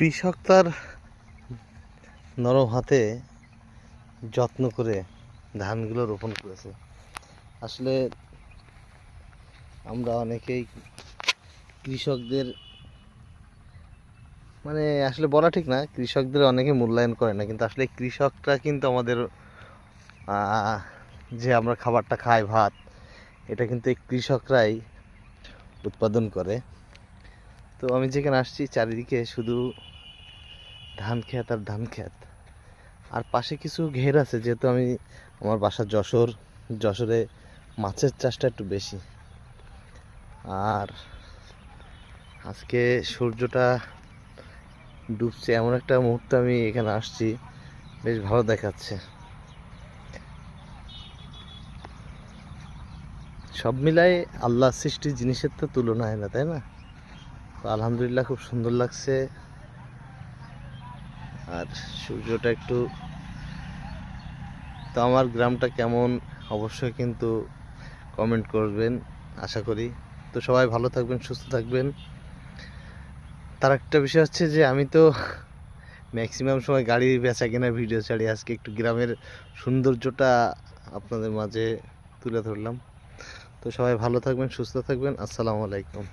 কৃষক তার নরম হাতে যত্ন করে ধানগুলো রোপণ করেছে। আসলে আমরা অনেকেই কৃষকদের আসলে বলা ঠিক না, কৃষকদের অনেকে মূল্যায়ন করে না, কিন্তু আসলে কৃষকরা কিন্তু আমাদের যে আমরা খাবারটা খাই, ভাত, এটা কিন্তু এই কৃষকরাই উৎপাদন করে। তো আমি যেখানে আসছি চারিদিকে শুধু ধান ক্ষেত আর ধান ক্ষেত, আর পাশে কিছু ঘের আছে। যেহেতু আমার বাসা যশোরে মাছের চাষটা একটু বেশি। আর আজকে সূর্যটা ডুবছে এমন একটা মুহূর্তে আমি এখানে আসছি, বেশ ভালো দেখাচ্ছে। সব মিলাই আল্লাহ সৃষ্টি জিনিসের তো তুলনা হয় না, তাই না? তো আলহামদুলিল্লাহ খুব সুন্দর লাগছে। আর সূর্যটা একটু, তো আমার গ্রামটা কেমন অবশ্যই কিন্তু কমেন্ট করবেন, আশা করি। তো সবাই ভালো থাকবেন, সুস্থ থাকবেন। তার একটা বিষয় হচ্ছে যে আমি তো ম্যাক্সিমাম সময় গাড়ি বেচা কেনার ভিডিও ছাড়ি, আজকে একটু গ্রামের সৌন্দর্যটা আপনাদের মাঝে তুলে ধরলাম। তো সবাই ভালো থাকবেন, সুস্থ থাকবেন। আসসালামু আলাইকুম।